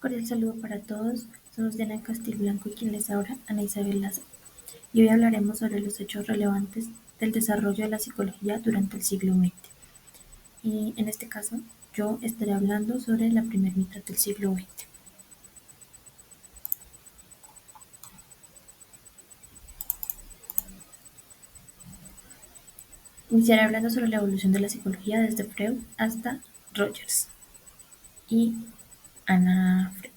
Cordial saludo para todos. Somos Diana Castilblanco y quien les habla, Ana Isabel Lazo. Y hoy hablaremos sobre los hechos relevantes del desarrollo de la psicología durante el siglo XX. Y en este caso, yo estaré hablando sobre la primera mitad del siglo XX. Iniciaré hablando sobre la evolución de la psicología desde Freud hasta Rogers y Anna Freud.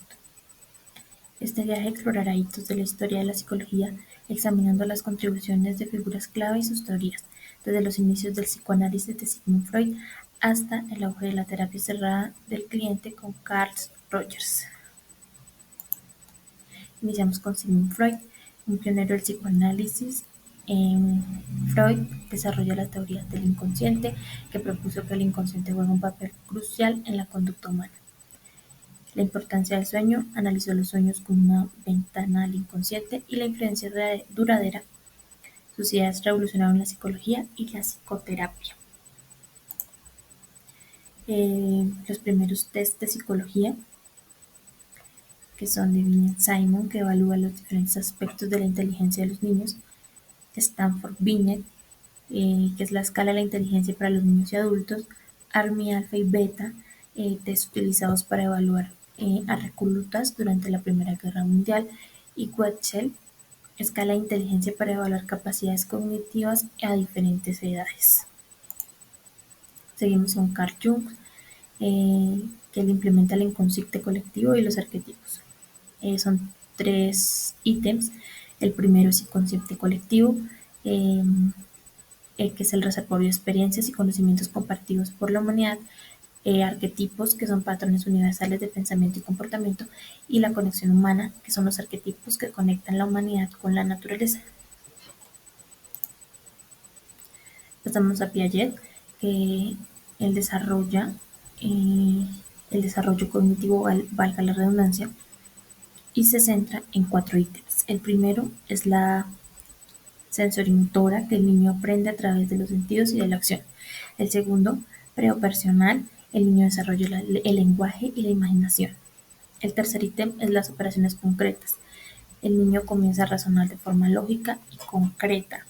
Este viaje explorará hitos de la historia de la psicología, examinando las contribuciones de figuras clave y sus teorías, desde los inicios del psicoanálisis de Sigmund Freud hasta el auge de la terapia cerrada del cliente con Carl Rogers. Iniciamos con Sigmund Freud, un pionero del psicoanálisis. Freud desarrolló la teoría del inconsciente, que propuso que el inconsciente juega un papel crucial en la conducta humana. La importancia del sueño, analizó los sueños como una ventana al inconsciente y la influencia duradera. Sus ideas revolucionaron la psicología y la psicoterapia. Los primeros test de psicología, que son de Binet-Simon, que evalúa los diferentes aspectos de la inteligencia de los niños. Stanford-Binet, que es la escala de la inteligencia para los niños y adultos. Army, alfa y beta, test utilizados para evaluar a reclutas durante la Primera Guerra Mundial. Y Quetchel, escala de inteligencia para evaluar capacidades cognitivas a diferentes edades. Seguimos con Carl Jung, que él implementa el inconsciente colectivo y los arquetipos. Son 3 ítems. El primero es inconsciente colectivo, que es el reservorio de experiencias y conocimientos compartidos por la humanidad. Arquetipos, que son patrones universales de pensamiento y comportamiento, y la conexión humana, que son los arquetipos que conectan la humanidad con la naturaleza. Pasamos a Piaget, que él desarrolla el desarrollo cognitivo, valga la redundancia, y se centra en 4 ítems. El primero es la sensorimotora, que el niño aprende a través de los sentidos y de la acción. El segundo, preoperacional, el niño desarrolla el lenguaje y la imaginación. El tercer ítem es las operaciones concretas. El niño comienza a razonar de forma lógica y concreta.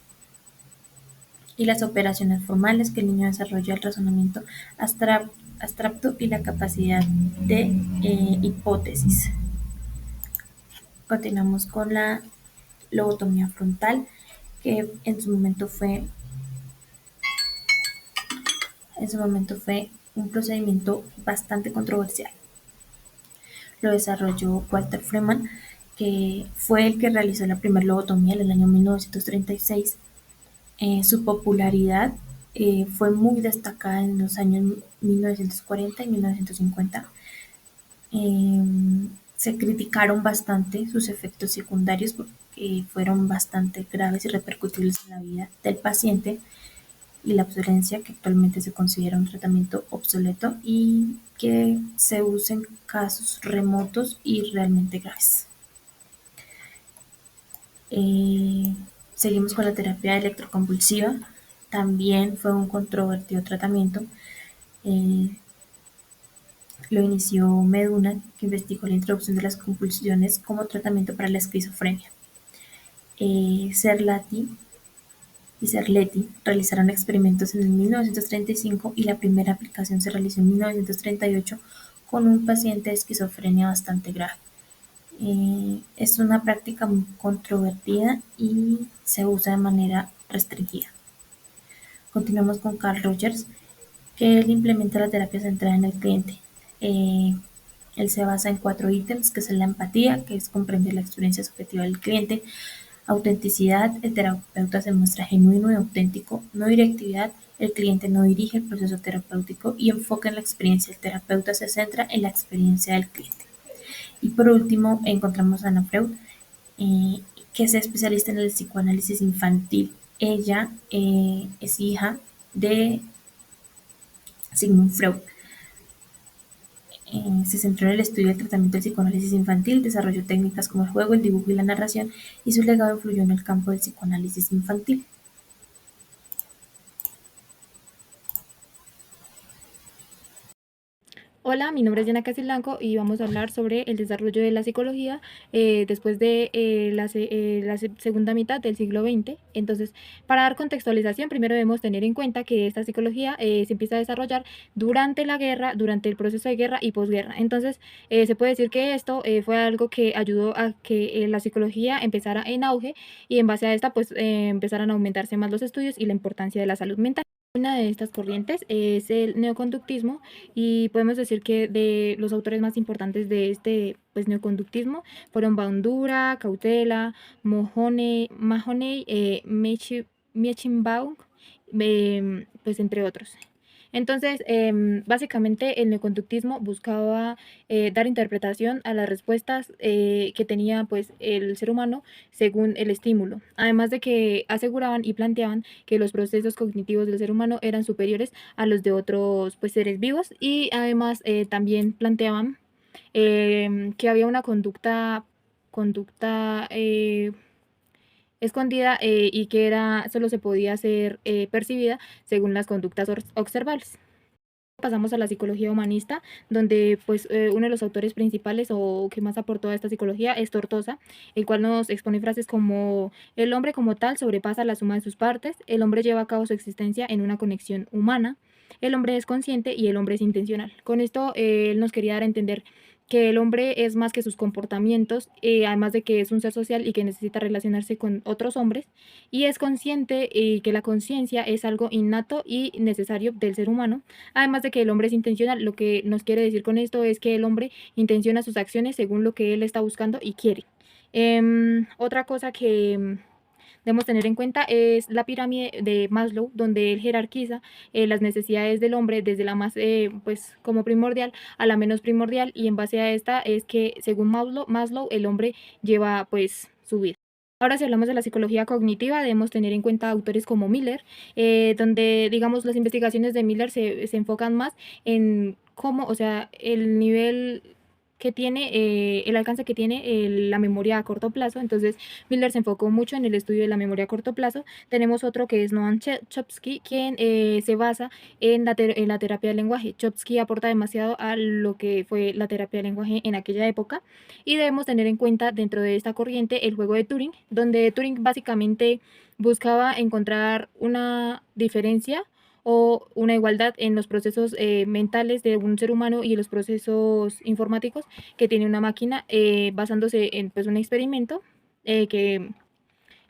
Y las operaciones formales, que el niño desarrolla el razonamiento abstracto y la capacidad de hipótesis. Continuamos con la lobotomía frontal, que en su momento fue un procedimiento bastante controversial. Lo desarrolló Walter Freeman, que fue el que realizó la primera lobotomía en el año 1936. Su popularidad fue muy destacada en los años 1940 y 1950. Se criticaron bastante sus efectos secundarios porque fueron bastante graves y repercutibles en la vida del paciente, y la obsolencia, que actualmente se considera un tratamiento obsoleto y que se usa en casos remotos y realmente graves. Seguimos con la terapia electroconvulsiva. También fue un controvertido tratamiento. Lo inició Meduna, que investigó la introducción de las convulsiones como tratamiento para la esquizofrenia. Cerlati y Cerletti realizaron experimentos en 1935 y la primera aplicación se realizó en 1938 con un paciente de esquizofrenia bastante grave. Es una práctica muy controvertida y se usa de manera restringida. Continuamos con Carl Rogers, que él implementa la terapia centrada en el cliente. Él se basa en 4 ítems, que es la empatía, que es comprender la experiencia subjetiva del cliente. Autenticidad, el terapeuta se muestra genuino y auténtico. No directividad, el cliente no dirige el proceso terapéutico. Y enfoca en la experiencia, el terapeuta se centra en la experiencia del cliente. Y por último encontramos a Anna Freud, que es especialista en el psicoanálisis infantil. Ella es hija de Sigmund Freud. Se centró en el estudio del tratamiento del psicoanálisis infantil, desarrolló técnicas como el juego, el dibujo y la narración, y su legado influyó en el campo del psicoanálisis infantil. Hola, mi nombre es Diana Castilblanco y vamos a hablar sobre el desarrollo de la psicología después de segunda mitad del siglo XX. Entonces, para dar contextualización, primero debemos tener en cuenta que esta psicología se empieza a desarrollar durante la guerra, durante el proceso de guerra y posguerra. Entonces, se puede decir que esto fue algo que ayudó a que la psicología empezara en auge y en base a esta, pues empezaran a aumentarse más los estudios y la importancia de la salud mental. Una de estas corrientes es el neoconductismo y podemos decir que de los autores más importantes de este pues, neoconductismo fueron Bandura, Cautela, Mahoney, Meichenbaum, pues entre otros. Entonces, básicamente el neoconductismo buscaba dar interpretación a las respuestas que tenía pues el ser humano según el estímulo, además de que aseguraban y planteaban que los procesos cognitivos del ser humano eran superiores a los de otros pues seres vivos y además también planteaban que había una conducta escondida y que era solo se podía ser percibida según las conductas observables. Pasamos a la psicología humanista, donde pues uno de los autores principales o que más aportó a esta psicología es Tortosa, el cual nos expone frases como el hombre como tal sobrepasa la suma de sus partes, el hombre lleva a cabo su existencia en una conexión humana, el hombre es consciente y el hombre es intencional. Con esto él nos quería dar a entender que el hombre es más que sus comportamientos, además de que es un ser social y que necesita relacionarse con otros hombres, y es consciente y que la conciencia es algo innato y necesario del ser humano. Además de que el hombre es intencional, lo que nos quiere decir con esto es que el hombre intenciona sus acciones según lo que él está buscando y quiere. Otra cosa que debemos tener en cuenta es la pirámide de Maslow, donde él jerarquiza las necesidades del hombre desde la más, pues, como primordial a la menos primordial, y en base a esta es que, según Maslow el hombre lleva, pues, su vida. Ahora, si hablamos de la psicología cognitiva, debemos tener en cuenta autores como Miller, donde, digamos, las investigaciones de Miller se enfocan más en cómo, o sea, el nivel que tiene, el alcance que tiene la memoria a corto plazo. Entonces, Miller se enfocó mucho en el estudio de la memoria a corto plazo. Tenemos otro que es Noam Chomsky, quien se basa en la terapia del lenguaje. Chomsky aporta demasiado a lo que fue la terapia del lenguaje en aquella época. Y debemos tener en cuenta dentro de esta corriente el juego de Turing, donde Turing básicamente buscaba encontrar una diferencia o una igualdad en los procesos mentales de un ser humano y en los procesos informáticos que tiene una máquina, basándose en pues, un experimento que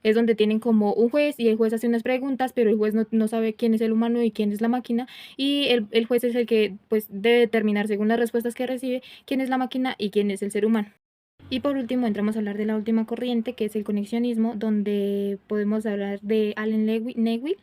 es donde tienen como un juez y el juez hace unas preguntas, pero el juez no sabe quién es el humano y quién es la máquina, y el juez es el que pues debe determinar según las respuestas que recibe quién es la máquina y quién es el ser humano. Y por último, entramos a hablar de la última corriente, que es el conexionismo, donde podemos hablar de Allen Neville,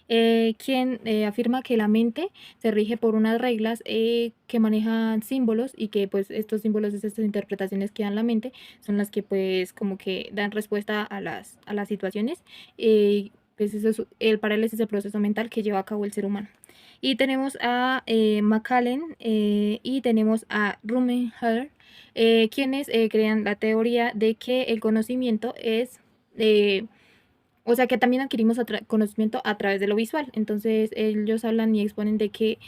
quien afirma que la mente se rige por unas reglas que manejan símbolos y que pues estos símbolos, estas interpretaciones que dan la mente, son las que pues como que dan respuesta a las situaciones. Pues eso para él es ese proceso mental que lleva a cabo el ser humano. Y tenemos a McCallen y tenemos a Rumenheimer, quienes crean la teoría de que el conocimiento es o sea que también adquirimos conocimiento a través de lo visual. Entonces ellos hablan y exponen de que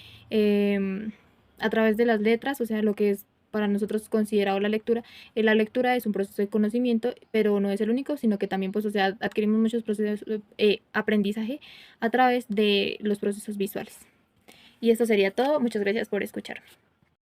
a través de las letras, o sea, lo que es para nosotros considerado la lectura es un proceso de conocimiento, pero no es el único, sino que también, pues, o sea, adquirimos muchos procesos de aprendizaje a través de los procesos visuales. Y esto sería todo. Muchas gracias por escucharme.